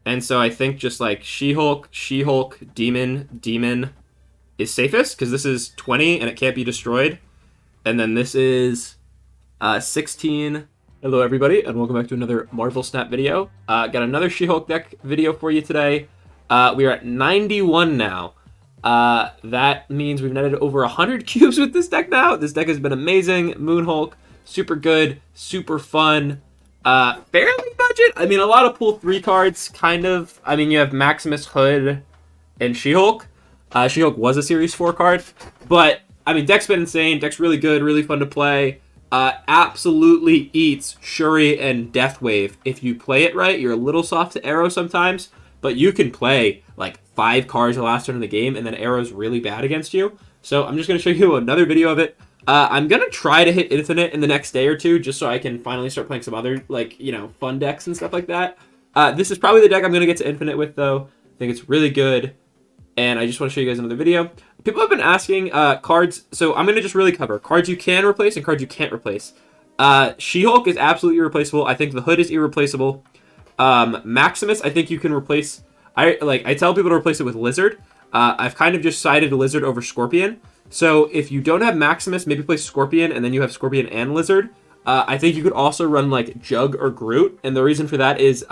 And so I think just like She-Hulk, Demon is safest because this is 20 and it can't be destroyed. And then this is 16. Hello, everybody, and welcome back to another Marvel Snap video. Got another She-Hulk deck video for you today. We are at 91 now. That means we've netted over 100 cubes with this deck now. This deck has been amazing. Moon Hulk, super good, super fun. Fairly budget. I mean, a lot of pool 3 cards, kind of. I mean, you have Maximus, Hood, and She-Hulk. She-Hulk was a Series 4 card. But, I mean, deck's been insane. Deck's really good, really fun to play. Absolutely eats Shuri and Deathwave. If you play it right, you're a little soft to Arrow sometimes, but you can play like 5 cards the last turn of the game, and then Arrow's really bad against you. So I'm just going to show you another video of it. I'm going to try to hit Infinite in the next day or two, just so I can finally start playing some other, like, you know, fun decks and stuff like that. This is probably the deck I'm going to get to Infinite with, though. I think it's really good, and I just want to show you guys another video. People have been asking cards, so I'm going to just really cover cards you can replace and cards you can't replace. She-Hulk is absolutely irreplaceable. I think the Hood is irreplaceable. Maximus, I think you can replace. I tell people to replace it with Lizard. I've kind of just sided Lizard over Scorpion. So if you don't have Maximus, maybe play Scorpion, and then you have Scorpion and Lizard. I think you could also run like Jug or Groot, and the reason for that is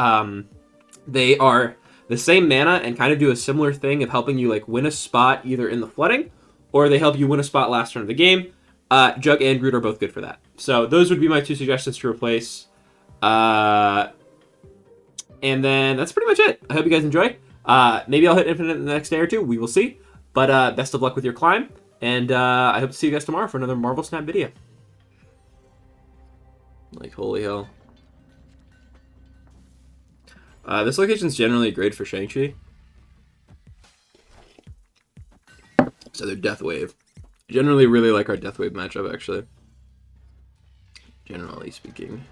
they are the same mana and kind of do a similar thing of helping you like win a spot either in the flooding, or they help you win a spot last turn of the game. Jug and Groot are both good for that. So those would be my 2 suggestions to replace. And then that's pretty much it. I hope you guys enjoy. Maybe I'll hit Infinite in the next day or two. We will see. But best of luck with your climb. And I hope to see you guys tomorrow for another Marvel Snap video. Like, holy hell. This location's generally great for Shang-Chi. So they're Deathwave. Generally really like our Deathwave matchup, actually. Generally speaking.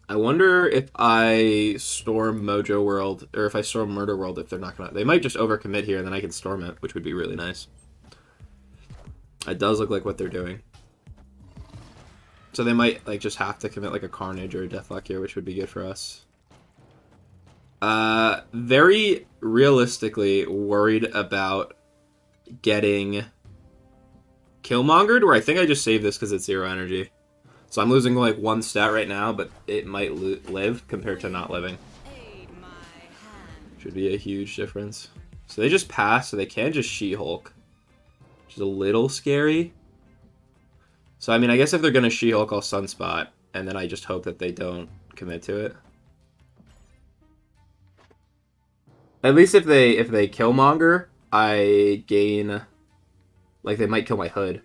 I wonder if I storm Mojo World, or if I storm Murder World, if they're not gonna... They might just overcommit here, and then I can storm it, which would be really nice. It does look like what they're doing. So they might, like, just have to commit, like, a Carnage or a Deathlock here, which would be good for us. Very realistically worried about getting Killmongered, where I think I just saved this because it's 0 energy. So I'm losing like 1 stat right now, but it might live compared to not living. Should be a huge difference. So they just pass, so they can just She-Hulk, which is a little scary. So I mean, I guess if they're gonna She-Hulk, I'll Sunspot, and then I just hope that they don't commit to it. At least if they Killmonger, I gain, like, they might kill my Hood.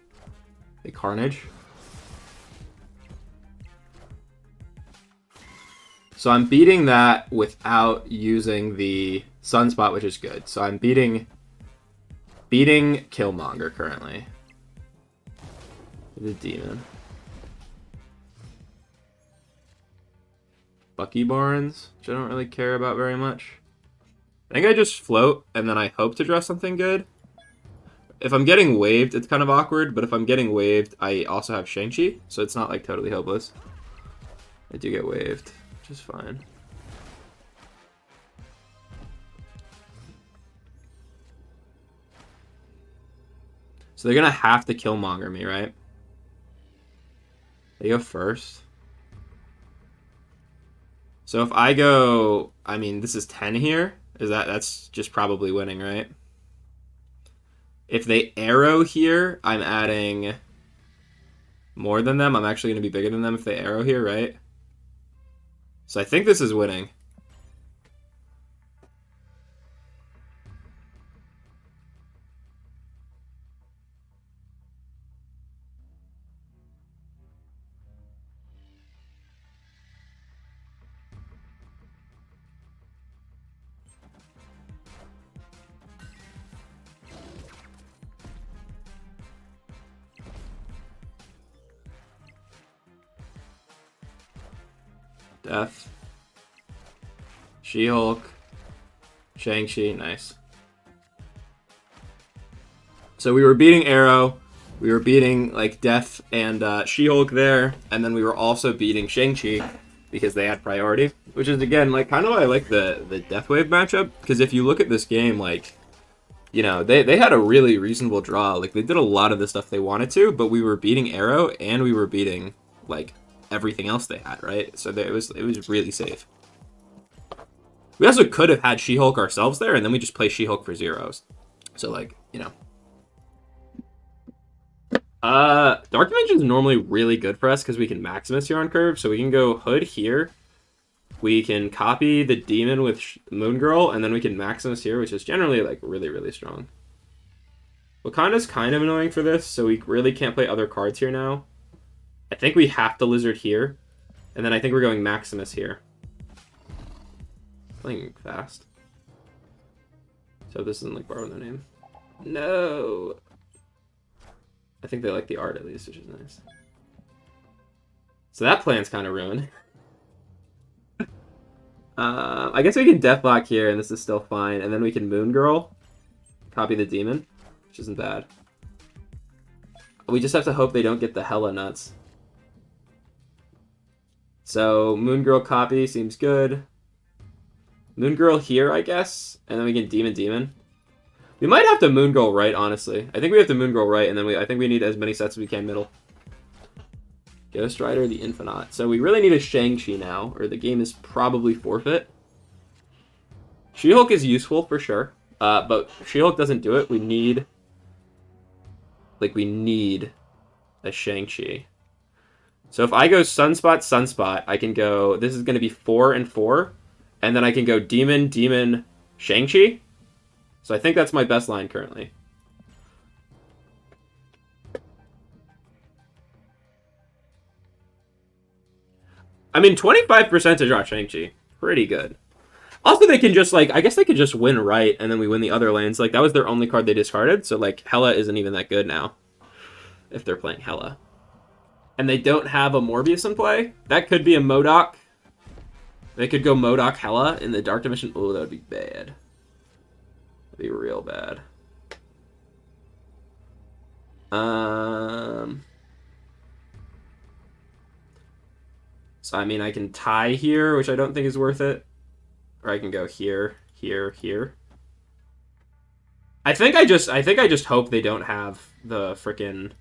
They Carnage. So I'm beating that without using the Sunspot, which is good. So I'm beating Killmonger currently. The Demon. Bucky Barnes, which I don't really care about very much. I think I just float, and then I hope to draw something good. If I'm getting waved, it's kind of awkward, but if I'm getting waved, I also have Shang-Chi, so it's not like totally hopeless. I do get waved. Which is fine. So they're gonna have to Killmonger me, right? They go first. So if I go, I mean, this is 10 here. That's just probably winning, right? If they Arrow here, I'm adding more than them. I'm actually gonna be bigger than them if they Arrow here, right? So I think this is winning. Death. She-Hulk. Shang-Chi. Nice. So we were beating Arrow. We were beating like Death and She-Hulk there. And then we were also beating Shang-Chi. because they had priority, which is again like kind of why I like the Deathwave matchup, because if you look at this game, like, you know, they had a really reasonable draw. Like they did a lot of the stuff they wanted to, but we were beating Arrow and we were beating like everything else they had, right? So it was really safe. We also could have had She-Hulk ourselves there, and then we just play She-Hulk for zeros. So like, you know. Dark Dimension is normally really good for us because we can Maximus here on curve, so we can go Hood here. We can copy the Demon with Moon Girl, and then we can Maximus here, which is generally like really, really strong. Wakanda's kind of annoying for this, so we really can't play other cards here now. I think we have to Lizard here, and then I think we're going Maximus here. Playing fast. So this isn't like borrowing their name. No! I think they like the art at least, which is nice. So that plan's kind of ruined. I guess we can Deathlock here, and this is still fine. And then we can Moon Girl, copy the Demon, which isn't bad. We just have to hope they don't get the hella nuts. So Moon Girl copy seems good. Moon Girl here, I guess, and then we can Demon. We might have to Moon Girl right, honestly. I think we have to Moon Girl right, and then I think we need as many sets as we can middle. Ghost Rider, the Infinite. So we really need a Shang-Chi now, or the game is probably forfeit. She-Hulk is useful for sure, but She-Hulk doesn't do it. We need a Shang-Chi. So if I go Sunspot, I can go, this is going to be 4 and 4, and then I can go Demon, Shang-Chi. So I think that's my best line currently. I mean, 25% to draw Shang-Chi. Pretty good. Also, they can just, like, I guess they could just win right, and then we win the other lanes. Like, that was their only card they discarded, so, like, Hela isn't even that good now. If they're playing Hela. And they don't have a Morbius in play. That could be a MODOK. They could go MODOK Hela in the Dark Dimension. Oh, that would be bad. That'd be real bad. So, I mean, I can tie here, which I don't think is worth it. Or I can go here, here. I think I just hope they don't have the frickin'...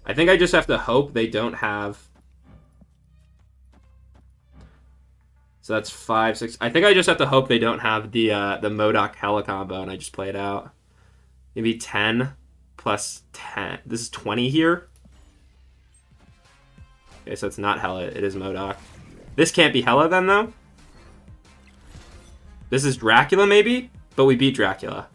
I think I just have to hope they don't have... So that's 5, 6... I think I just have to hope they don't have the MODOK Hela combo, and I just play it out. Maybe 10 plus 10. This is 20 here. Okay, so it's not Hela. It is MODOK. This can't be Hela then, though. This is Dracula, maybe? But we beat Dracula.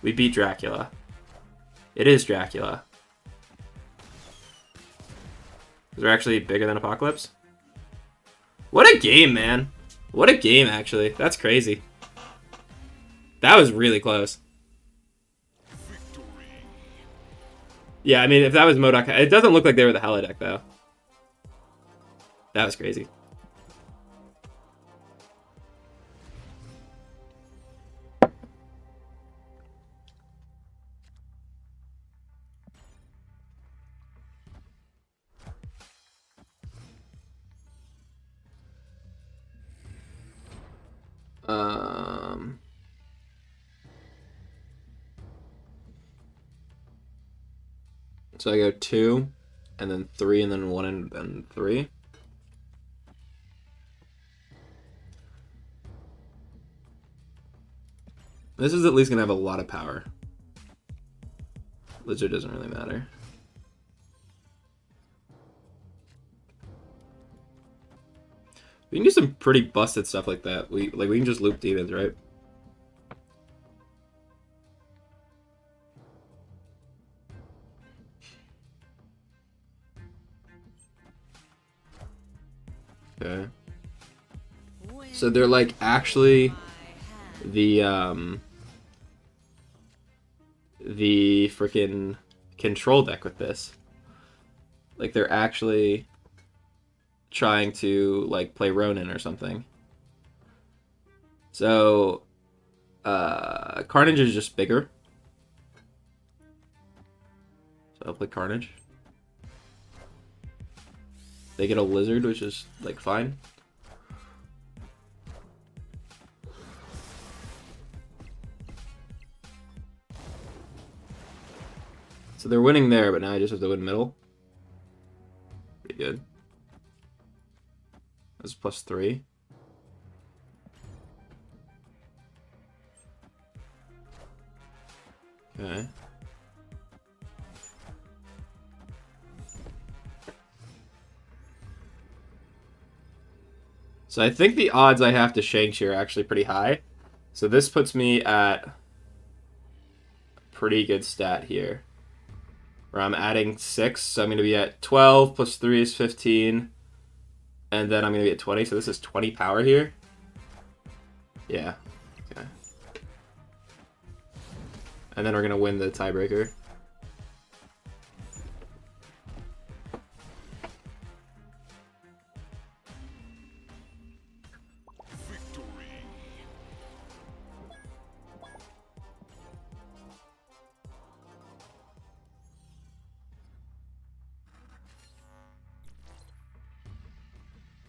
We beat Dracula. It is Dracula. They're actually bigger than Apocalypse. What a game, man. What a game, actually. That's crazy. That was really close. Yeah, I mean, if that was MODOK... It doesn't look like they were the Hela deck, though. That was crazy. So I go 2, and then 3, and then 1, and then 3. This is at least going to have a lot of power. Lizard doesn't really matter. We can do some pretty busted stuff like that. We can just loop demons, right? Okay. So they're like actually the freaking control deck with this. Like they're actually trying to like play Ronin or something. So Carnage is just bigger. So I'll play Carnage. They get a lizard, which is, like, fine. So they're winning there, but now I just have to win middle. Pretty good. That's +3. Okay. So I think the odds I have to Shang-Chi are actually pretty high. So this puts me at a pretty good stat here. Where I'm adding 6, so I'm going to be at 12 plus 3 is 15. And then I'm going to be at 20, so this is 20 power here. Yeah. Okay. And then we're going to win the tiebreaker.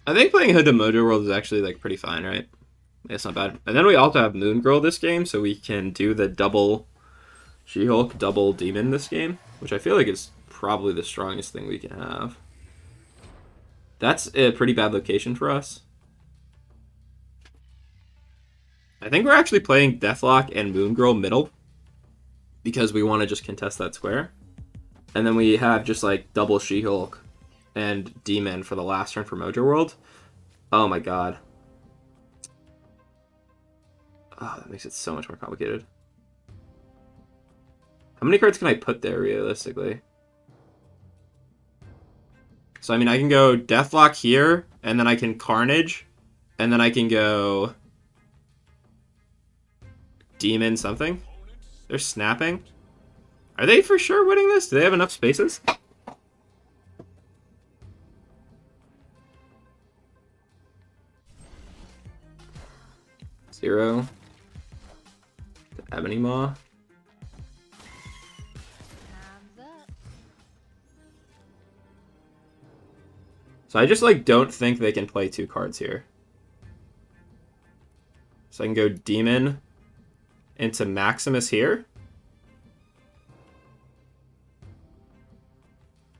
I think playing Hood to Mojo World is actually like pretty fine, right? It's not bad. And then we also have Moon Girl this game, so we can do the double She-Hulk, double Demon this game, which I feel like is probably the strongest thing we can have. That's a pretty bad location for us. I think we're actually playing Deathlock and Moon Girl middle because we want to just contest that square. And then we have just like double She-Hulk and Demon for the last turn for Mojo World. Oh my god. Oh, that makes it so much more complicated. How many cards can I put there realistically? So, I mean, I can go Deathlock here, and then I can Carnage, and then I can go Demon something. They're snapping. Are they for sure winning this? Do they have enough spaces? Zero. The Ebony Maw. So I just like don't think they can play 2 cards here. So I can go Demon into Maximus here.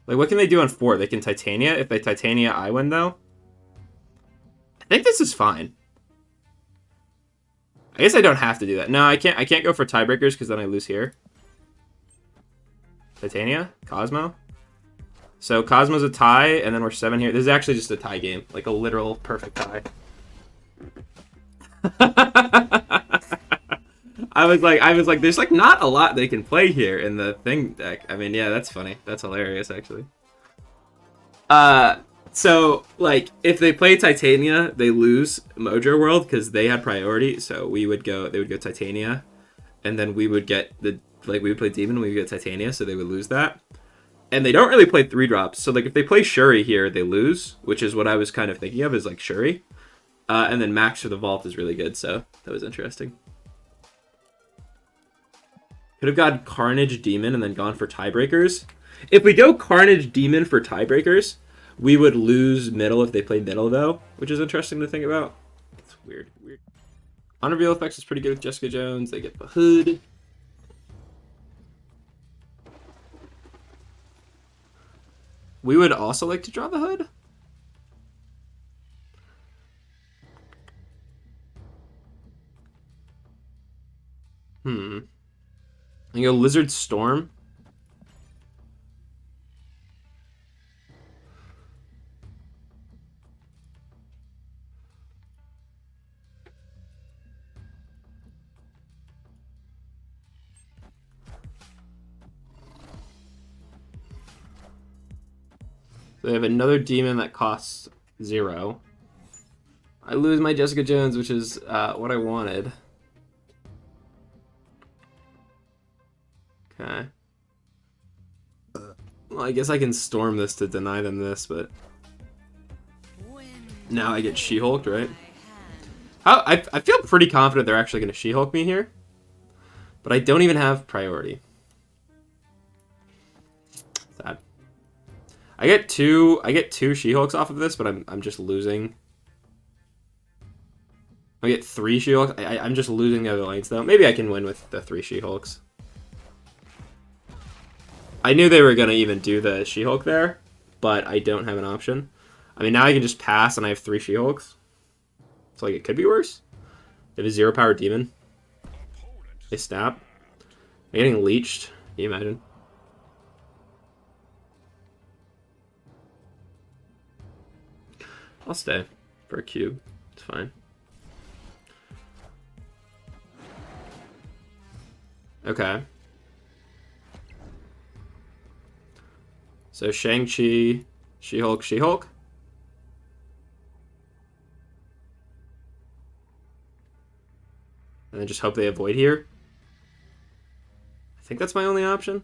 Like what can they do on 4? They can Titania. If they Titania, I win though. I think this is fine. I guess I don't have to do that. No, I can't go for tiebreakers because then I lose here. Titania, Cosmo. So Cosmo's a tie, and then we're 7 here. This is actually just a tie game, like a literal perfect tie. I was like, there's like not a lot they can play here in the thing deck. I mean, yeah, that's funny. That's hilarious, actually. So like if they play Titania, they lose Mojo World because they had priority. So they would go Titania, and then we would get we would play Demon, we would get Titania, so they would lose that. And they don't really play 3-drops. So, like, if they play Shuri here, they lose, which is what I was kind of thinking of, is, like, Shuri. And then Max for the Vault is really good, so that was interesting. Could have got Carnage Demon and then gone for tiebreakers. If we go Carnage Demon for tiebreakers, we would lose middle if they played middle, though, which is interesting to think about. It's weird. On reveal effects is pretty good with Jessica Jones. They get the hood. We would also like to draw the hood. I go Lizard Storm. They have another demon that costs 0. I lose my Jessica Jones, which is what I wanted. Okay. Well, I guess I can storm this to deny them this, but now I get She-Hulked, right? I feel pretty confident they're actually going to She-Hulk me here, but I don't even have priority. Sad. I get two She-Hulks off of this, but I'm just losing. I get 3 She-Hulks. I'm just losing the other lanes though. Maybe I can win with the 3 She-Hulks. I knew they were gonna even do the She-Hulk there, but I don't have an option. I mean, now I can just pass and I have 3 She-Hulks. So like it could be worse. They have a 0 power demon. They snap. I'm getting leeched. Can you imagine? I'll stay for a cube. It's fine. Okay. So Shang-Chi, She-Hulk, She-Hulk. And then just hope they avoid here. I think that's my only option.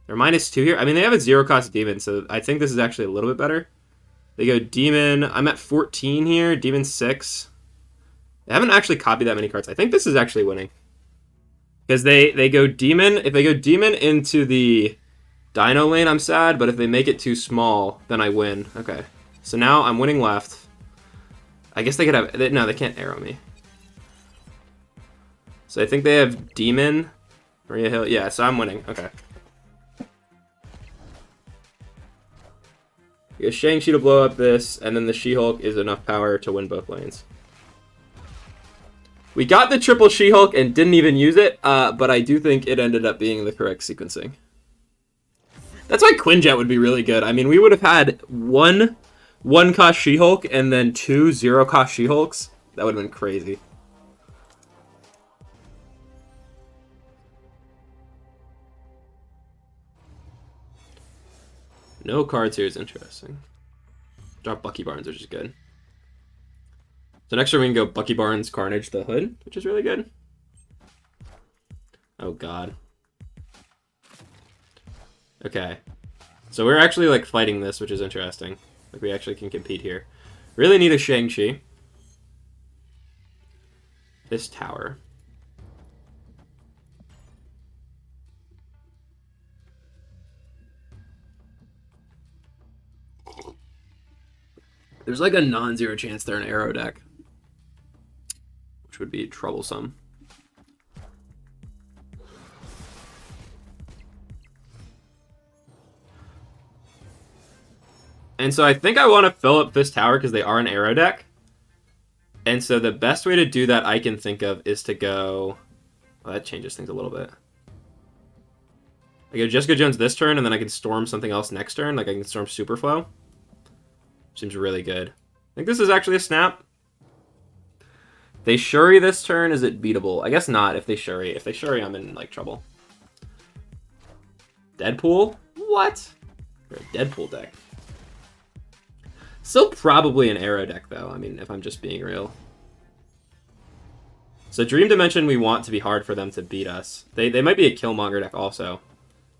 They're -2 here. I mean, they have a 0 cost demon, so I think this is actually a little bit better. They go demon. I'm at 14 here. Demon 6. They haven't actually copied that many cards. I think this is actually winning. Because they go demon. If they go demon into the Dino lane, I'm sad. But if they make it too small, then I win. Okay. So now I'm winning left. I guess they could have... No, they can't arrow me. So I think they have demon. Maria Hill. Yeah, so I'm winning. Okay. You get Shang-Chi to blow up this, and then the She-Hulk is enough power to win both lanes. We got the triple She-Hulk and didn't even use it, but I do think it ended up being the correct sequencing. That's why Quinjet would be really good. I mean, we would have had one cost She-Hulk and then 2 0 cost She-Hulks. That would have been crazy. No cards here is interesting. Drop Bucky Barnes, which is good. So next turn we can go Bucky Barnes, Carnage, the Hood, which is really good. Oh god. Okay. So we're actually like fighting this, which is interesting. Like we actually can compete here. Really need a Shang-Chi. This tower. There's like a non-zero chance they're an arrow deck, which would be troublesome. And so I think I want to fill up this tower because they are an arrow deck. And so the best way to do that I can think of is to go... Well, that changes things a little bit. I go Jessica Jones this turn, and then I can storm something else next turn. Like I can storm Superflow. Seems really good. I think this is actually a snap. They Shuri this turn. Is it beatable? I guess not if they Shuri. If they Shuri, I'm in like trouble. Deadpool? What? You're a Deadpool deck. Still probably an arrow deck though. I mean, if I'm just being real. So Dream Dimension, we want to be hard for them to beat us. They might be a Killmonger deck also.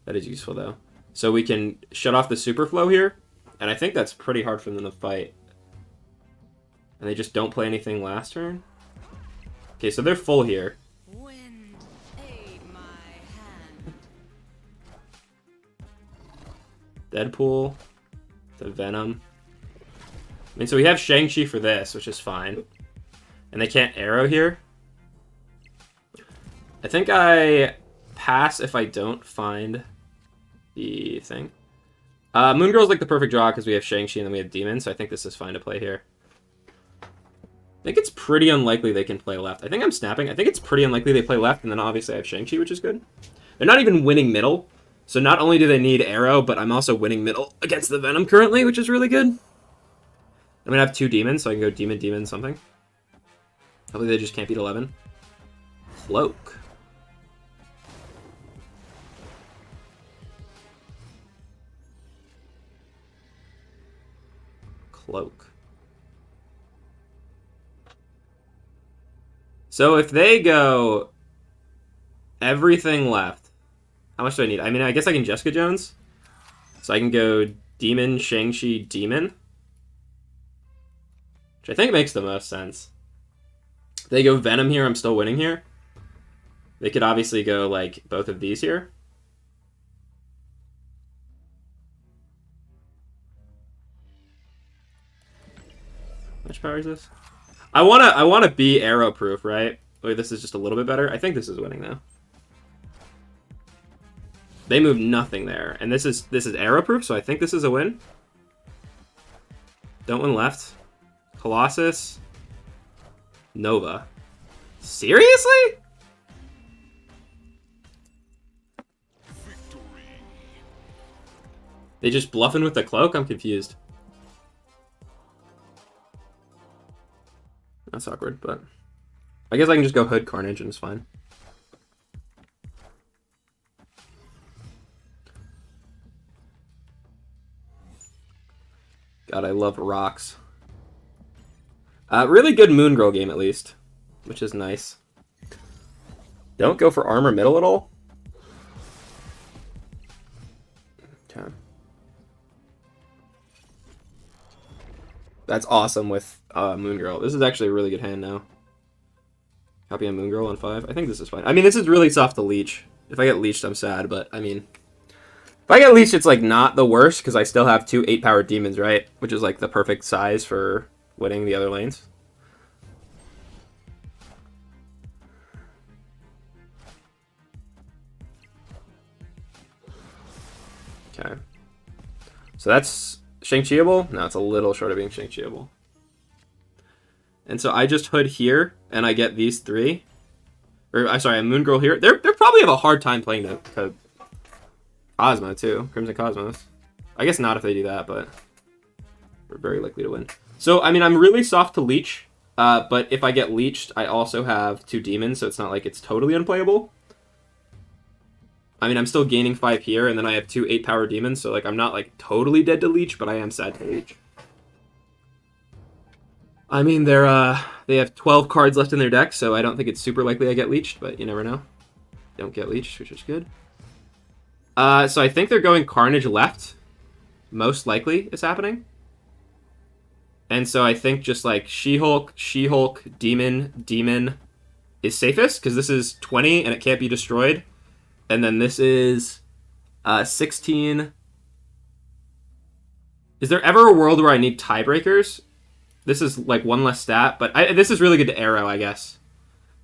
That is useful though. So we can shut off the Superflow here. And I think that's pretty hard for them to fight. And they just don't play anything last turn? Okay, so they're full here. Wind, aid my hand. Deadpool. The Venom. I mean, so we have Shang-Chi for this, which is fine. And they can't arrow here. I think I pass if I don't find the thing. Moon Girl's like the perfect draw because we have Shang-Chi and then we have Demon, so I think this is fine to play here. I think it's pretty unlikely they can play left. I think I'm snapping. I think it's pretty unlikely they play left, and then obviously I have Shang-Chi, which is good. They're not even winning middle, so not only do they need arrow, but I'm also winning middle against the Venom currently, which is really good. I'm going to have 2 demons, so I can go Demon, Demon, something. Hopefully they just can't beat 11. Cloak. Cloak. So if they go everything left, how much do I need? I mean, I guess I can Jessica Jones. So I can go Demon, Shang-Chi, Demon. Which I think makes the most sense. If they go Venom here, I'm still winning here. They could obviously go, like, both of these here. much power is this? I wanna be arrow proof, right? Wait, this is just a little bit better. I think this is winning though. They move nothing there, and this is arrow proof, so I think this is a win. Don't win left. Colossus. Nova. Seriously? They just bluffing with the cloak? I'm confused. That's awkward, but I guess I can just go Hood Carnage and it's fine. God, I love rocks. Really good Moon Girl game, at least, which is nice. Don't go for armor middle at all. Okay. That's awesome with Moon Girl. This is actually a really good hand now. Copy on Moon Girl on 5. I think this is fine. I mean, this is really soft to leech. If I get leeched, I'm sad, but I mean, if I get leeched, it's like not the worst because I still have 2 8-powered demons, right? Which is like the perfect size for winning the other lanes. Okay. So that's Shang-Chi-able? No, it's a little short of being Shang-Chi-able. And so I just Hood here, and I get these 3. Or, I'm sorry, a Moon Girl here. They're probably have a hard time playing the Cosmo, too. Crimson Cosmos. I guess not if they do that, but we're very likely to win. So, I mean, I'm really soft to leech, but if I get leeched, I also have 2 demons, so it's not like it's totally unplayable. I mean, I'm still gaining 5 here, and then I have 2 8-power demons, so like I'm not like totally dead to leech, but I am sad to leech. I mean, they have 12 cards left in their deck, so I don't think it's super likely I get leeched, but you never know. Don't get leeched, which is good. So I think they're going Carnage left. Most likely is happening. And so I think just like She-Hulk, Demon, Demon is safest, because this is 20 and it can't be destroyed. And then this is 16. Is there ever a world where I need tiebreakers? This is like 1 less stat, but this is really good to arrow, I guess.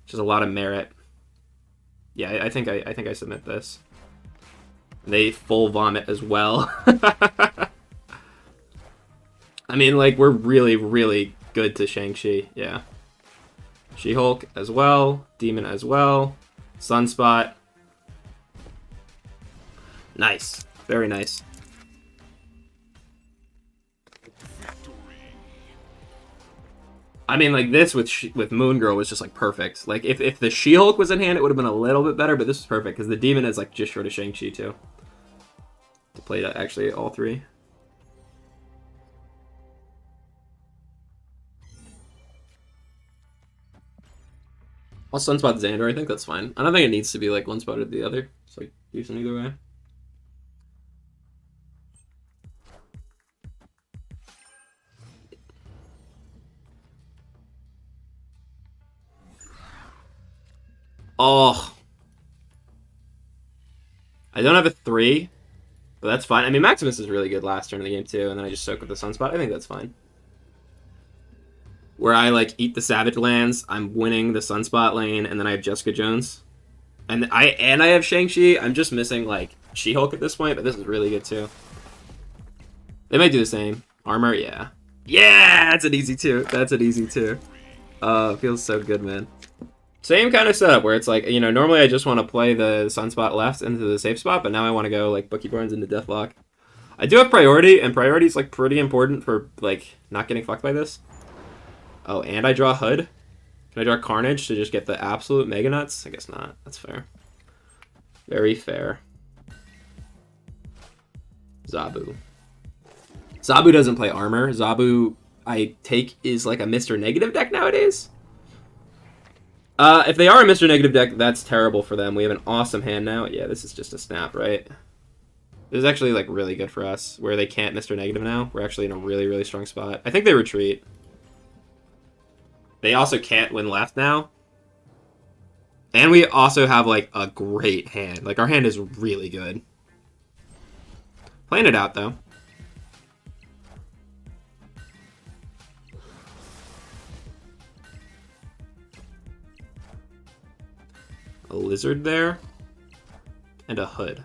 Which is a lot of merit. Yeah, I think I submit this. They full vomit as well. I mean, like, we're really, really good to Shang-Chi, yeah. She-Hulk as well, Demon as well, Sunspot. Nice. Very nice. I mean, like, this with Moon Girl was just, like, perfect. Like, if the She-Hulk was in hand, it would have been a little bit better, but this is perfect, because the Demon is, like, just short of Shang-Chi, too. To play, actually, all 3. I'll Sunspot Xander, I think that's fine. I don't think it needs to be, like, one spot or the other. It's, like, decent either way. Oh. I don't have a 3, but that's fine. I mean, Maximus is really good last turn of the game, too, and then I just soak with the Sunspot. I think that's fine. Where I, like, eat the Savage Lands, I'm winning the Sunspot lane, and then I have Jessica Jones. And I have Shang-Chi. I'm just missing, like, She-Hulk at this point, but this is really good, too. They might do the same. Armor, yeah. Yeah! That's an easy 2. That's an easy 2. It feels so good, man. Same kind of setup where it's like, you know, normally I just want to play the Sunspot left into the safe spot, but now I want to go, like, Bucky Barnes into Deathlock. I do have priority, and priority is, like, pretty important for, like, not getting fucked by this. Oh, and I draw Hood? Can I draw Carnage to just get the absolute Mega Nuts? I guess not. That's fair. Very fair. Zabu. Zabu doesn't play armor. Zabu, I take, is like a Mr. Negative deck nowadays. If they are a Mr. Negative deck, that's terrible for them. We have an awesome hand now. Yeah, this is just a snap, right? This is actually, like, really good for us, where they can't Mr. Negative now. We're actually in a really, really strong spot. I think they retreat. They also can't win left now. And we also have, like, a great hand. Like, our hand is really good. Playing it out, though. Lizard there, and a Hood.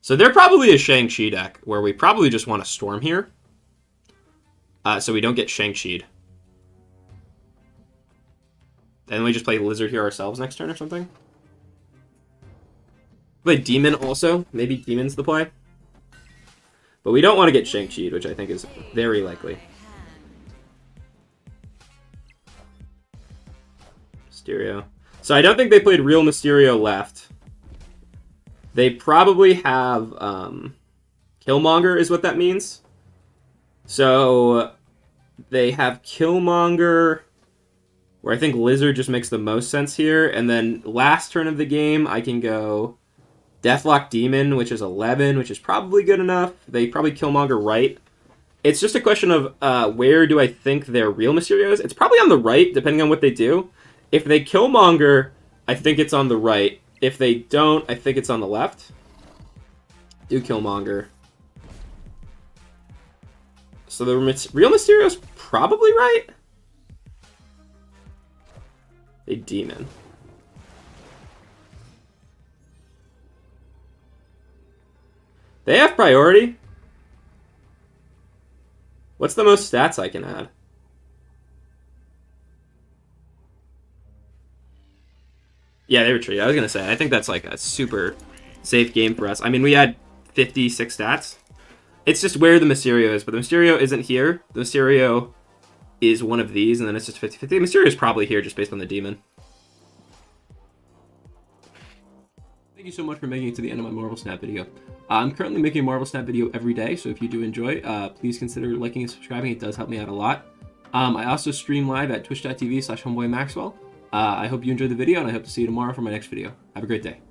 So they're probably a Shang-Chi deck, where we probably just want to Storm here, so we don't get Shang-Chi'd. Then we just play Lizard here ourselves next turn or something. Play Demon also. Maybe Demon's the play. But we don't want to get Shang-Chi'd, which I think is very likely. Mysterio. So I don't think they played real Mysterio left. They probably have Killmonger is what that means. So they have Killmonger, where I think Lizard just makes the most sense here. And then last turn of the game, I can go Deathlock Demon, which is 11, which is probably good enough. They probably Killmonger right. It's just a question of where do I think their real Mysterio is. It's probably on the right, depending on what they do. If they Killmonger, I think it's on the right. If they don't, I think it's on the left. Do Killmonger. So the real Mysterio is probably right. They Demon. They have priority. What's the most stats I can add? Yeah, they retreat. I was going to say, I think that's like a super safe game for us. I mean, we had 56 stats. It's just where the Mysterio is, but the Mysterio isn't here. The Mysterio is one of these, and then it's just 50-50. The Mysterio is probably here just based on the Demon. Thank you so much for making it to the end of my Marvel Snap video. I'm currently making a Marvel Snap video every day, so if you do enjoy, please consider liking and subscribing. It does help me out a lot. I also stream live at twitch.tv/homeboymaxwell. I hope you enjoyed the video, and I hope to see you tomorrow for my next video. Have a great day.